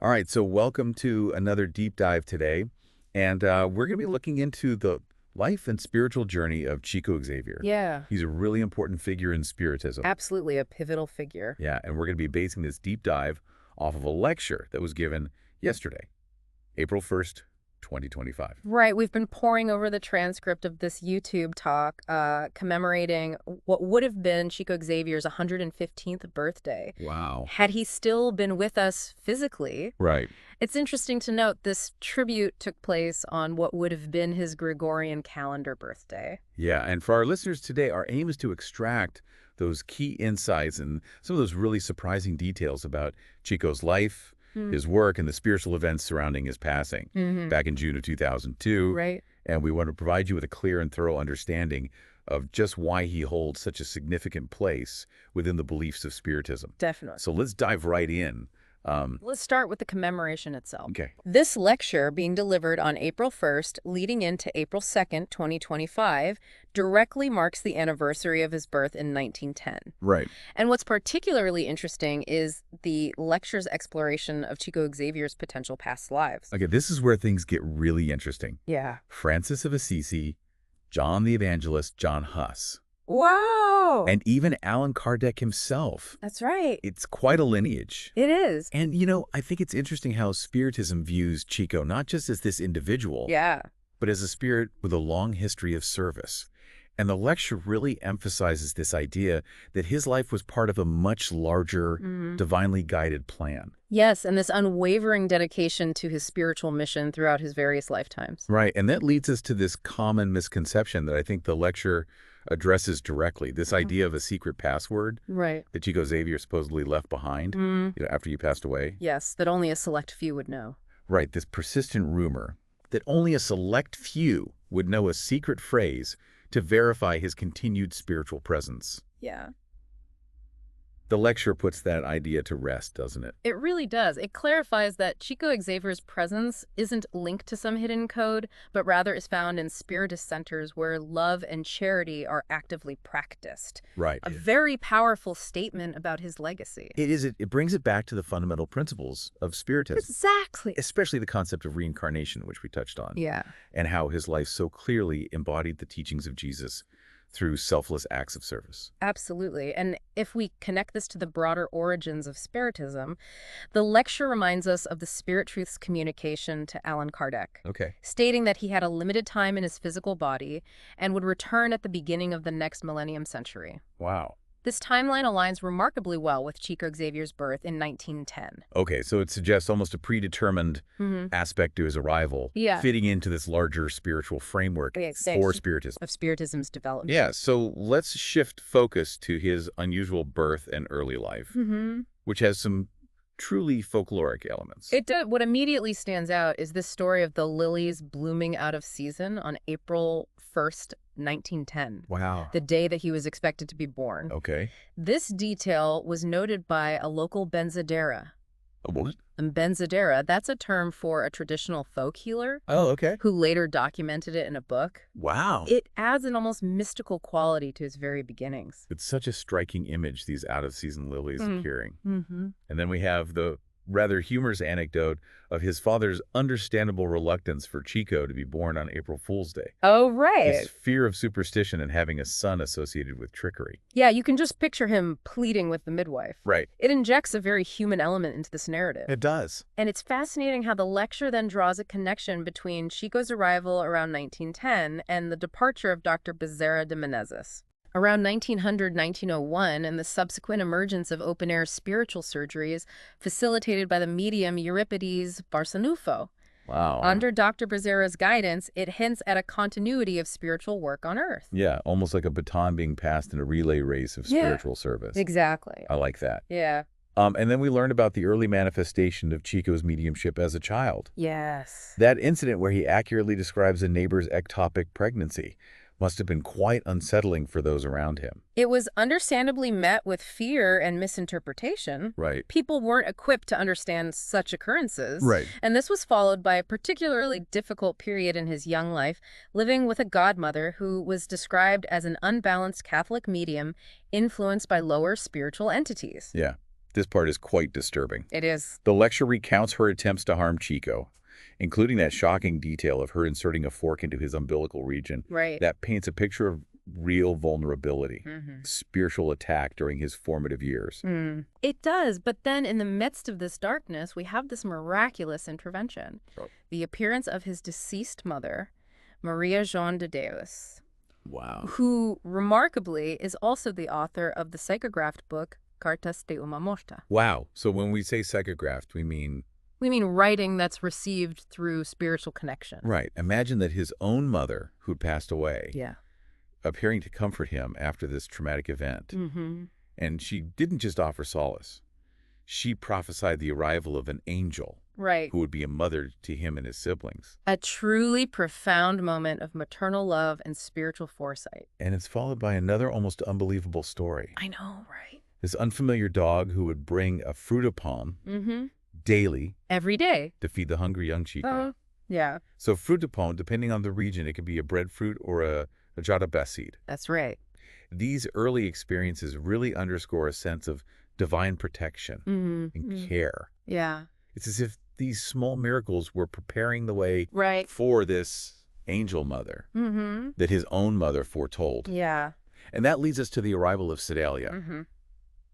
All right, so welcome to another deep dive today. And we're going to be looking into the life and spiritual journey of Chico Xavier. Yeah, He's a really important figure in Spiritism. absolutely a pivotal figure. Yeah, and we're going to be basing this deep dive off of a lecture that was given yesterday, April 1st, 2025. Right, we've been poring over the transcript of this YouTube talk commemorating what would have been Chico Xavier's 115th birthday. Wow. Had he still been with us physically. Right. It's interesting to note this tribute took place on what would have been his Gregorian calendar birthday. Yeah, and for our listeners today, our aim is to extract those key insights and some of those really surprising details about Chico's life, his work, and the spiritual events surrounding his passing back in June of 2002. Right. And we want to provide you with a clear and thorough understanding of just why he holds such a significant place within the beliefs of Spiritism. Definitely. So let's dive right in. Let's start with the commemoration itself. Okay. This lecture, being delivered on April 1st, leading into April 2nd, 2025, directly marks the anniversary of his birth in 1910. Right. And what's particularly interesting is the lecture's exploration of Chico Xavier's potential past lives. Okay, this is where things get really interesting. Yeah. Francis of Assisi, John the Evangelist, John Huss, Wow! and even Allan Kardec himself. That's right. It's quite a lineage. It is. And, I think it's interesting how Spiritism views Chico not just as this individual, Yeah. but as a spirit with a long history of service. And the lecture really emphasizes this idea that his life was part of a much larger, divinely guided plan. Yes, and this unwavering dedication to his spiritual mission throughout his various lifetimes. Right, and that leads us to this common misconception that I think the lecture addresses directly, this idea of a secret password Right. that Chico Xavier supposedly left behind after you passed away. Yes, that only a select few would know. Right, this persistent rumor that only a select few would know a secret phrase to verify his continued spiritual presence. Yeah. The lecture puts that idea to rest, doesn't it? It really does. It clarifies that Chico Xavier's presence isn't linked to some hidden code, but rather is found in spiritist centers where love and charity are actively practiced. Right. A very powerful statement about his legacy. It brings it back to the fundamental principles of Spiritism, Exactly. especially the concept of reincarnation, which we touched on, Yeah. and how his life so clearly embodied the teachings of Jesus through selfless acts of service. Absolutely. And if we connect this to the broader origins of Spiritism, the lecture reminds us of the Spirit Truth's communication to Allan Kardec, Okay. stating that he had a limited time in his physical body and would return at the beginning of the next millennium century. Wow. This timeline aligns remarkably well with Chico Xavier's birth in 1910. Okay, so it suggests almost a predetermined aspect to his arrival, Yeah. fitting into this larger spiritual framework Yeah, for Spiritism. Of Spiritism's development. Yeah, so let's shift focus to his unusual birth and early life, which has some truly folkloric elements. What immediately stands out is this story of the lilies blooming out of season on April 1st, 1910. Wow. The day that he was expected to be born. Okay. This detail was noted by a local benzedera. A what? And benzedera, that's a term for a traditional folk healer Oh, okay. who later documented it in a book. Wow. It adds an almost mystical quality to his very beginnings. It's such a striking image, these out-of-season lilies appearing. Mm-hmm. And then we have the rather humorous anecdote of his father's understandable reluctance for Chico to be born on April Fool's Day. Oh, right. His fear of superstition and having a son associated with trickery. Yeah, you can just picture him pleading with the midwife. Right. It injects a very human element into this narrative. It does. And it's fascinating how the lecture then draws a connection between Chico's arrival around 1910 and the departure of Dr. Bezerra de Menezes. Around 1900-1901 and the subsequent emergence of open-air spiritual surgeries facilitated by the medium Euripides Barsanufo. Wow. Under Dr. Bezerra's guidance, it hints at a continuity of spiritual work on Earth. Yeah, almost like a baton being passed in a relay race of spiritual service. Exactly. I like that. Yeah. And then we learned about the early manifestation of Chico's mediumship as a child. Yes. That incident where he accurately describes a neighbor's ectopic pregnancy must have been quite unsettling for those around him. It was understandably met with fear and misinterpretation. Right. People weren't equipped to understand such occurrences. Right. And this was followed by a particularly difficult period in his young life, living with a godmother who was described as an unbalanced Catholic medium influenced by lower spiritual entities. Yeah. This part is quite disturbing. It is. The lecture recounts her attempts to harm Chico, including that shocking detail of her inserting a fork into his umbilical region. Right. That paints a picture of real vulnerability, spiritual attack during his formative years. It does, but then in the midst of this darkness, we have this miraculous intervention. The appearance of his deceased mother, Maria Jean de Deus. Wow. Who, remarkably, is also the author of the psychographed book, Cartas de uma Morta. Wow. So when we say psychographed, we mean... We mean writing that's received through spiritual connection. Right. Imagine that his own mother, who'd passed away, Yeah. appearing to comfort him after this traumatic event. And she didn't just offer solace. She prophesied the arrival of an angel Right. who would be a mother to him and his siblings. A truly profound moment of maternal love and spiritual foresight. And it's followed by another almost unbelievable story. I know, right? This unfamiliar dog who would bring a fruit palm daily Every day. to feed the hungry young Chico. Yeah. So fruit palm, depending on the region, it could be a breadfruit or a jarabe seed. That's right. These early experiences really underscore a sense of divine protection and care. Yeah. It's as if these small miracles were preparing the way Right. for this angel mother that his own mother foretold. Yeah. And that leads us to the arrival of Sedalia.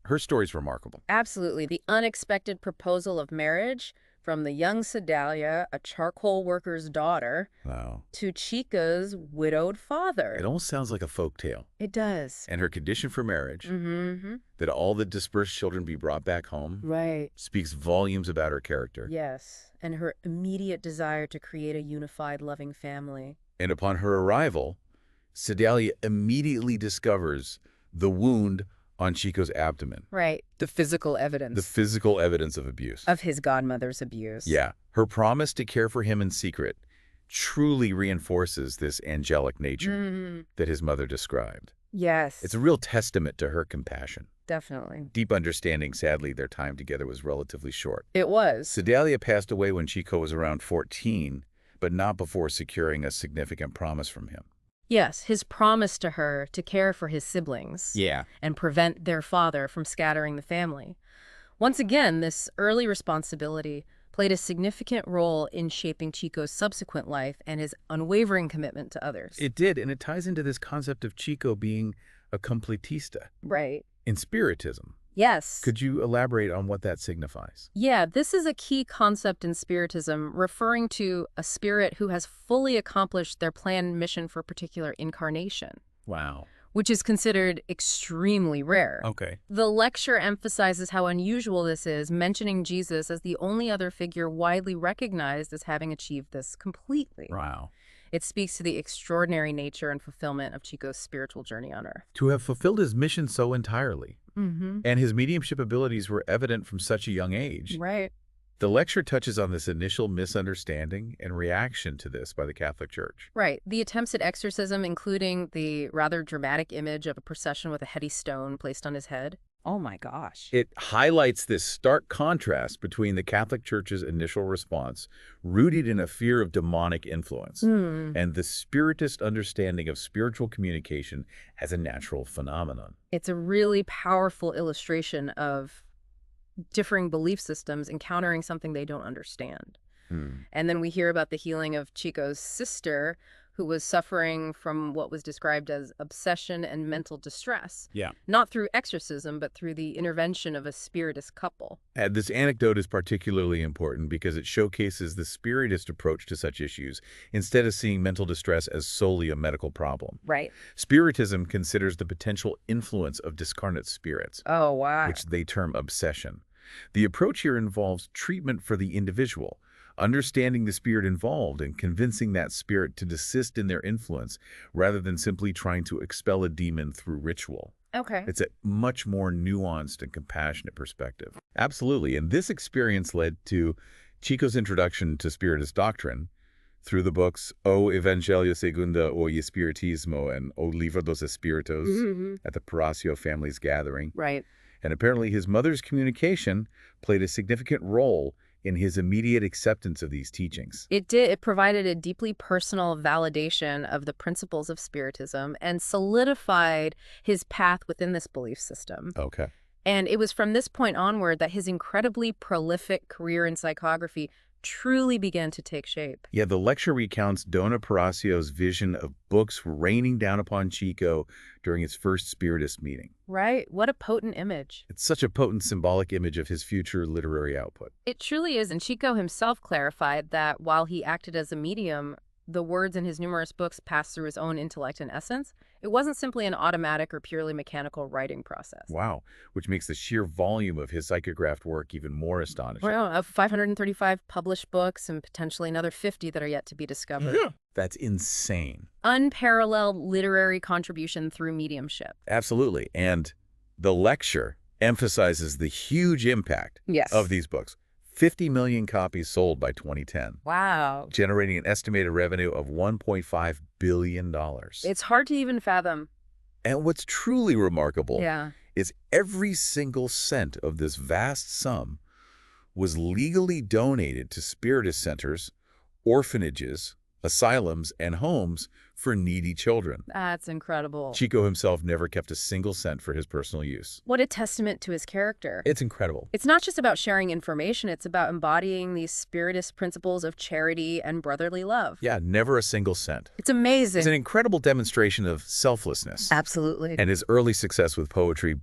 Her story's remarkable. Absolutely. The unexpected proposal of marriage from the young Sedalia, a charcoal worker's daughter, Wow. to Chico's widowed father. It almost sounds like a folk tale. It does. And her condition for marriage, that all the dispersed children be brought back home, Right. speaks volumes about her character. Yes. And her immediate desire to create a unified, loving family. And upon her arrival, Sedalia immediately discovers the wound on Chico's abdomen. Right. The physical evidence. The physical evidence of abuse. Of his godmother's abuse. Yeah. Her promise to care for him in secret truly reinforces this angelic nature that his mother described. Yes. It's a real testament to her compassion. Definitely. Deep understanding, sadly, their time together was relatively short. It was. Sedalia passed away when Chico was around 14, but not before securing a significant promise from him. Yes, his promise to her to care for his siblings. Yeah. And prevent their father from scattering the family. Once again, this early responsibility played a significant role in shaping Chico's subsequent life and his unwavering commitment to others. It did, and it ties into this concept of Chico being a completista. Right. In Spiritism. Yes. Could you elaborate on what that signifies? Yeah, this is a key concept in Spiritism, referring to a spirit who has fully accomplished their planned mission for a particular incarnation. Wow. Which is considered extremely rare. Okay. The lecture emphasizes how unusual this is, mentioning Jesus as the only other figure widely recognized as having achieved this completely. Wow. It speaks to the extraordinary nature and fulfillment of Chico's spiritual journey on Earth. To have fulfilled his mission so entirely, and his mediumship abilities were evident from such a young age. Right. The lecture touches on this initial misunderstanding and reaction to this by the Catholic Church. Right. The attempts at exorcism, including the rather dramatic image of a procession with a heady stone placed on his head. Oh my gosh. It highlights this stark contrast between the Catholic Church's initial response, rooted in a fear of demonic influence, and the Spiritist understanding of spiritual communication as a natural phenomenon. It's a really powerful illustration of differing belief systems encountering something they don't understand. And then we hear about the healing of Chico's sister, who was suffering from what was described as obsession and mental distress. Yeah. Not through exorcism, but through the intervention of a Spiritist couple. And this anecdote is particularly important because it showcases the Spiritist approach to such issues, instead of seeing mental distress as solely a medical problem. Right. Spiritism considers the potential influence of discarnate spirits, Oh, wow. which they term obsession. The approach here involves treatment for the individual, understanding the spirit involved and convincing that spirit to desist in their influence rather than simply trying to expel a demon through ritual. Okay. It's a much more nuanced and compassionate perspective. Absolutely. And this experience led to Chico's introduction to Spiritist doctrine through the books O Evangelio Segundo o Espiritismo and O Livro dos Espíritos at the Palacio family's gathering. Right. And apparently his mother's communication played a significant role in his immediate acceptance of these teachings. It did. It provided a deeply personal validation of the principles of Spiritism and solidified his path within this belief system. Okay. And it was from this point onward that his incredibly prolific career in psychography truly began to take shape. Yeah, the lecture recounts Dona Paracio's vision of books raining down upon Chico during his first Spiritist meeting. Right? What a potent image. It's such a potent symbolic image of his future literary output. It truly is, and Chico himself clarified that while he acted as a medium, the words in his numerous books passed through his own intellect and essence. It wasn't simply an automatic or purely mechanical writing process. Wow, which makes the sheer volume of his psychographed work even more astonishing. Well, of 535 published books and potentially another 50 that are yet to be discovered. That's insane. Unparalleled literary contribution through mediumship. Absolutely. And the lecture emphasizes the huge impact of these books. 50 million copies sold by 2010. Wow. Generating an estimated revenue of $1.5 billion. It's hard to even fathom. And what's truly remarkable Yeah. is every single cent of this vast sum was legally donated to Spiritist centers, orphanages, asylums, and homes for needy children. That's incredible. Chico himself never kept a single cent for his personal use. What a testament to his character. It's incredible. It's not just about sharing information, it's about embodying these Spiritist principles of charity and brotherly love. Yeah, never a single cent. It's amazing. It's an incredible demonstration of selflessness. Absolutely. And his early success with poetry,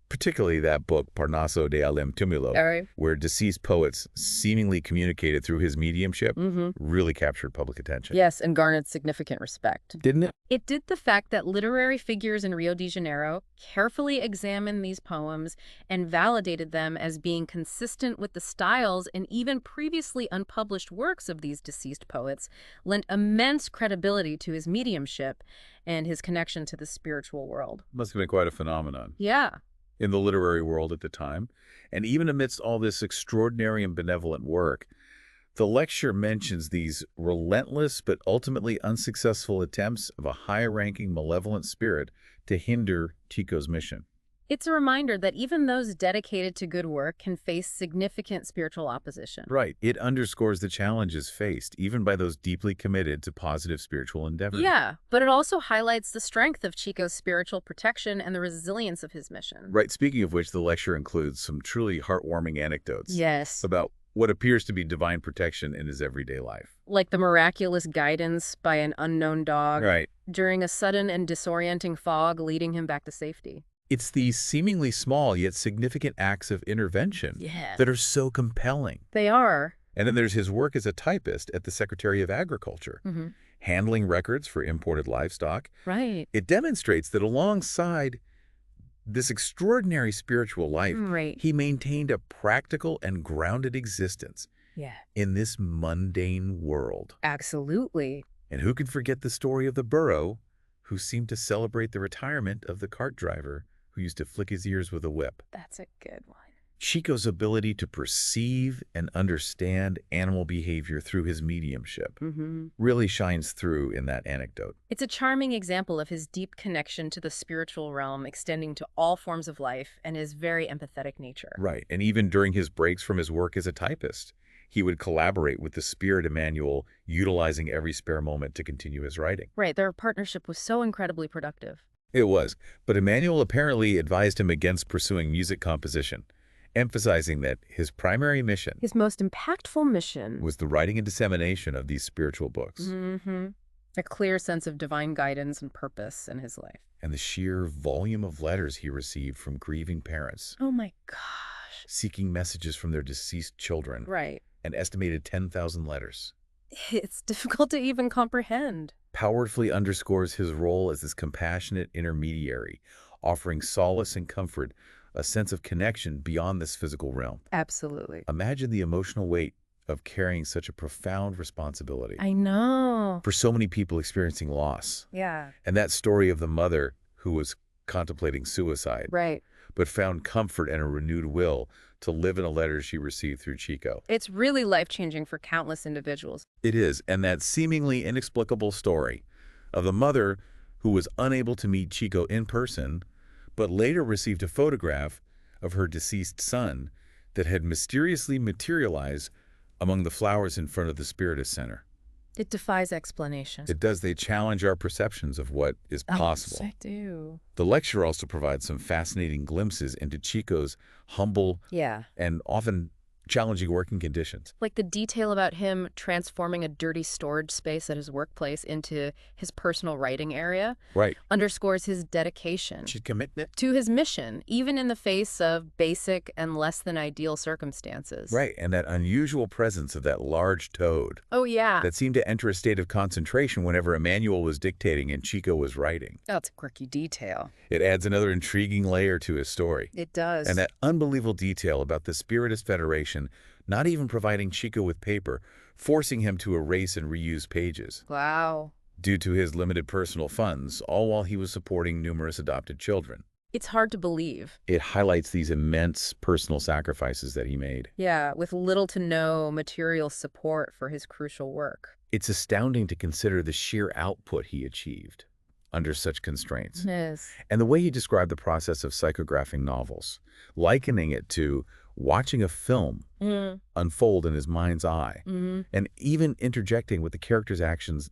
particularly that book, Parnaso de Alem Tumulo, Right. where deceased poets seemingly communicated through his mediumship, really captured public attention. Yes, and garnered significant respect. Didn't it? It did. The fact that literary figures in Rio de Janeiro carefully examined these poems and validated them as being consistent with the styles and even previously unpublished works of these deceased poets lent immense credibility to his mediumship and his connection to the spiritual world. Must have been quite a phenomenon Yeah. in the literary world at the time. And even amidst all this extraordinary and benevolent work, the lecture mentions these relentless but ultimately unsuccessful attempts of a high-ranking malevolent spirit to hinder Chico's mission. It's a reminder that even those dedicated to good work can face significant spiritual opposition. Right. It underscores the challenges faced, even by those deeply committed to positive spiritual endeavors. Yeah, but it also highlights the strength of Chico's spiritual protection and the resilience of his mission. Right. Speaking of which, the lecture includes some truly heartwarming anecdotes Yes. about what appears to be divine protection in his everyday life. Like the miraculous guidance by an unknown dog Right. during a sudden and disorienting fog leading him back to safety. It's these seemingly small yet significant acts of intervention Yeah. that are so compelling. They are. And then there's his work as a typist at the Secretary of Agriculture, handling records for imported livestock. Right. It demonstrates that alongside this extraordinary spiritual life, Right. he maintained a practical and grounded existence Yeah. in this mundane world. Absolutely. And who could forget the story of the burro who seemed to celebrate the retirement of the cart driver who used to flick his ears with a whip? That's a good one. Chico's ability to perceive and understand animal behavior through his mediumship really shines through in that anecdote. It's a charming example of his deep connection to the spiritual realm extending to all forms of life and his very empathetic nature. Right. And even during his breaks from his work as a typist, he would collaborate with the Spirit Emmanuel, utilizing every spare moment to continue his writing. Right. Their partnership was so incredibly productive. It was, but Emmanuel apparently advised him against pursuing music composition, emphasizing that his primary mission His most impactful mission was the writing and dissemination of these spiritual books. A clear sense of divine guidance and purpose in his life. And the sheer volume of letters he received from grieving parents, Oh my gosh. seeking messages from their deceased children, Right. an estimated 10,000 letters, It's difficult to even comprehend. powerfully underscores his role as this compassionate intermediary, offering solace and comfort, a sense of connection beyond this physical realm. Absolutely. Imagine the emotional weight of carrying such a profound responsibility I know. for so many people experiencing loss. Yeah. And that story of the mother who was contemplating suicide, Right. but found comfort and a renewed will to live in a letter she received through Chico. It's really life-changing for countless individuals. It is, and that seemingly inexplicable story of the mother who was unable to meet Chico in person, but later received a photograph of her deceased son that had mysteriously materialized among the flowers in front of the Spiritist Center. It defies explanation. It does. They challenge our perceptions of what is possible. Yes, I do. The lecture also provides some fascinating glimpses into Chico's humble Yeah. and often challenging working conditions. Like the detail about him transforming a dirty storage space at his workplace into his personal writing area Right. underscores his dedication Commitment. to his mission, even in the face of basic and less than ideal circumstances. Right, and that unusual presence of that large toad Oh, yeah. that seemed to enter a state of concentration whenever Emmanuel was dictating and Chico was writing. That's a quirky detail. It adds another intriguing layer to his story. It does. And that unbelievable detail about the Spiritist Federation not even providing Chico with paper, forcing him to erase and reuse pages. Wow. Due to his limited personal funds, all while he was supporting numerous adopted children. It's hard to believe. It highlights these immense personal sacrifices that he made. Yeah, with little to no material support for his crucial work. It's astounding to consider the sheer output he achieved under such constraints. Yes. And the way he described the process of psychographing novels, likening it to watching a film unfold in his mind's eye, and even interjecting with the character's actions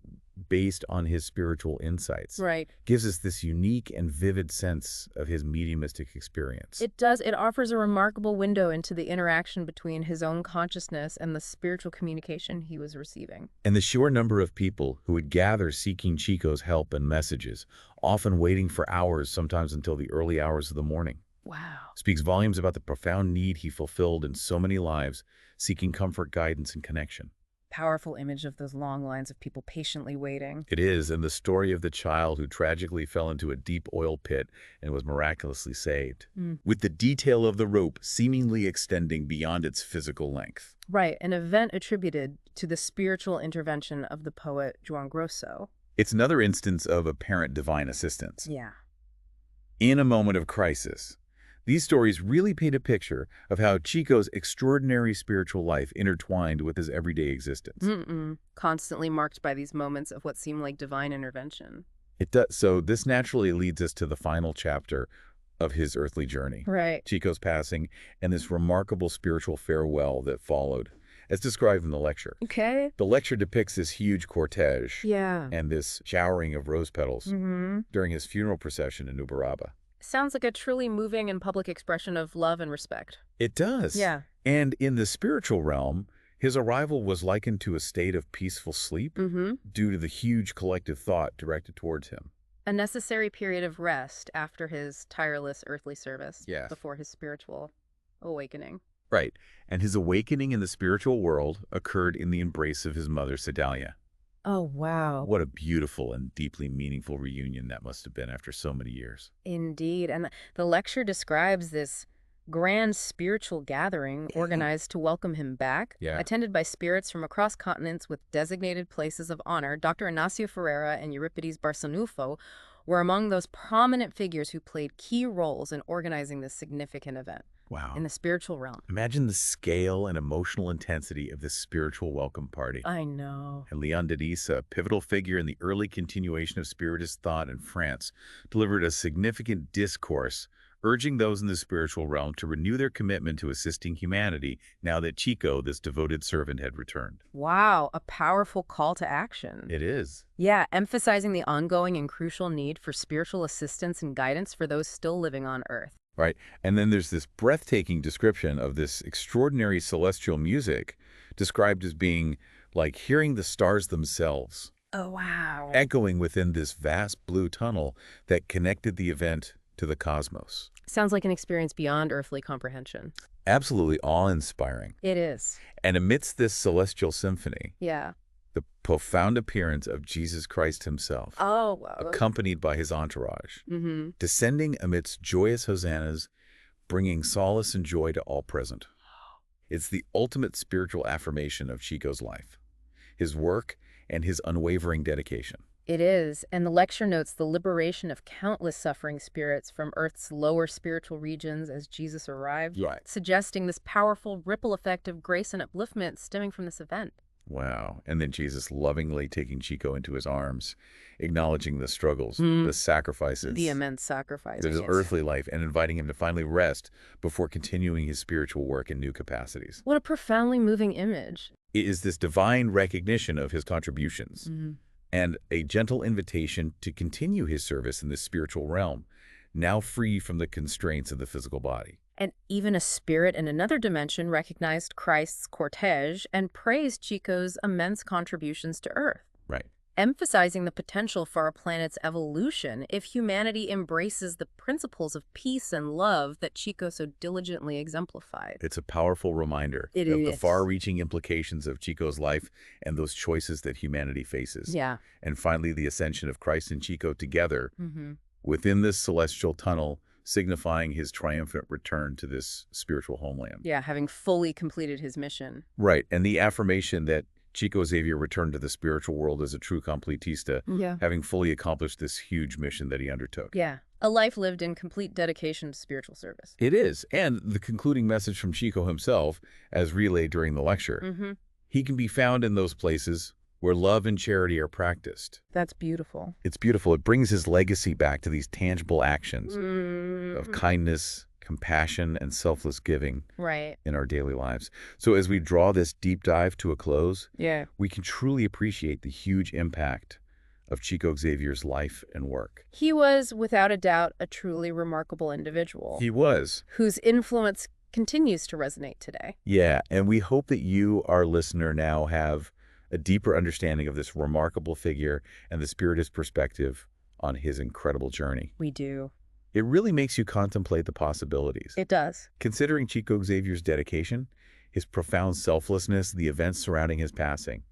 based on his spiritual insights. Right. Gives us this unique and vivid sense of his mediumistic experience. It does. It offers a remarkable window into the interaction between his own consciousness and the spiritual communication he was receiving. And the sheer number of people who would gather seeking Chico's help and messages, often waiting for hours, sometimes until the early hours of the morning. Wow. Speaks volumes about the profound need he fulfilled in so many lives, seeking comfort, guidance, and connection. Powerful image of those long lines of people patiently waiting. It is, and the story of the child who tragically fell into a deep oil pit and was miraculously saved, with the detail of the rope seemingly extending beyond its physical length. Right, an event attributed to the spiritual intervention of the poet Juan Grosso. It's another instance of apparent divine assistance. Yeah. In a moment of crisis, these stories really paint a picture of how Chico's extraordinary spiritual life intertwined with his everyday existence. Constantly marked by these moments of what seem like divine intervention. It does. So this naturally leads us to the final chapter of his earthly journey. Right. Chico's passing and this remarkable spiritual farewell that followed, as described in the lecture. Okay. The lecture depicts this huge cortege Yeah. and this showering of rose petals during his funeral procession in Uberaba. Sounds like a truly moving and public expression of love and respect. It does. Yeah. And in the spiritual realm, his arrival was likened to a state of peaceful sleep due to the huge collective thought directed towards him. A necessary period of rest after his tireless earthly service. Yes. Before his spiritual awakening. Right. And his awakening in the spiritual world occurred in the embrace of his mother, Sedalia. Oh, wow. What a beautiful and deeply meaningful reunion that must have been after so many years. Indeed. And the lecture describes this grand spiritual gathering organized to welcome him back, attended by spirits from across continents with designated places of honor. Dr. Inácio Ferreira and Euripides Barçanufo were among those prominent figures who played key roles in organizing this significant event. Wow. In the spiritual realm. Imagine the scale and emotional intensity of this spiritual welcome party. I know. And Leon Denis, a pivotal figure in the early continuation of Spiritist thought in France, delivered a significant discourse urging those in the spiritual realm to renew their commitment to assisting humanity now that Chico, this devoted servant, had returned. Wow, a powerful call to action. It is. Yeah, emphasizing the ongoing and crucial need for spiritual assistance and guidance for those still living on Earth. Right. And then there's this breathtaking description of this extraordinary celestial music described as being like hearing the stars themselves. Oh, wow. Echoing within this vast blue tunnel that connected the event to the cosmos. Sounds like an experience beyond earthly comprehension. Absolutely awe-inspiring. It is. And amidst this celestial symphony, the profound appearance of Jesus Christ himself, oh, wow. accompanied by his entourage, descending amidst joyous hosannas, bringing solace and joy to all present. It's the ultimate spiritual affirmation of Chico's life, his work, and his unwavering dedication. It is, and the lecture notes the liberation of countless suffering spirits from Earth's lower spiritual regions as Jesus arrived, suggesting this powerful ripple effect of grace and upliftment stemming from this event. Wow. And then Jesus lovingly taking Chico into his arms, acknowledging the struggles, the sacrifices, the immense sacrifices of his earthly life, and inviting him to finally rest before continuing his spiritual work in new capacities. What a profoundly moving image. is this divine recognition of his contributions and a gentle invitation to continue his service in this spiritual realm, now free from the constraints of the physical body. And even a spirit in another dimension recognized Christ's cortege and praised Chico's immense contributions to Earth, Right. emphasizing the potential for our planet's evolution if humanity embraces the principles of peace and love that Chico so diligently exemplified. It's a powerful reminder It of the is. far-reaching implications of Chico's life and those choices that humanity faces. Yeah. And finally, the ascension of Christ and Chico together within this celestial tunnel, signifying his triumphant return to this spiritual homeland. Yeah, having fully completed his mission. Right, and the affirmation that Chico Xavier returned to the spiritual world as a true completista, having fully accomplished this huge mission that he undertook. Yeah, a life lived in complete dedication to spiritual service. It is, and the concluding message from Chico himself, as relayed during the lecture, he can be found in those places where love and charity are practiced. That's beautiful. It's beautiful. It brings his legacy back to these tangible actions of kindness, compassion, and selfless giving in our daily lives. So as we draw this deep dive to a close, we can truly appreciate the huge impact of Chico Xavier's life and work. He was, without a doubt, a truly remarkable individual. He was. Whose influence continues to resonate today. Yeah, and we hope that you, our listener, now have a deeper understanding of this remarkable figure and the spiritist perspective on his incredible journey. We do. It really makes you contemplate the possibilities. It does. Considering Chico Xavier's dedication, his profound selflessness, the events surrounding his passing,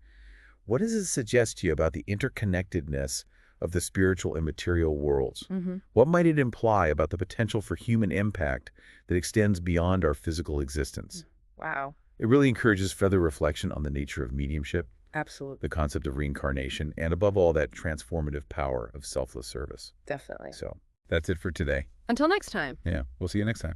what does it suggest to you about the interconnectedness of the spiritual and material worlds? What might it imply about the potential for human impact that extends beyond our physical existence? Wow. It really encourages further reflection on the nature of mediumship, Absolutely. the concept of reincarnation, and above all, that transformative power of selfless service. Definitely. So that's it for today. Until next time. Yeah, we'll see you next time.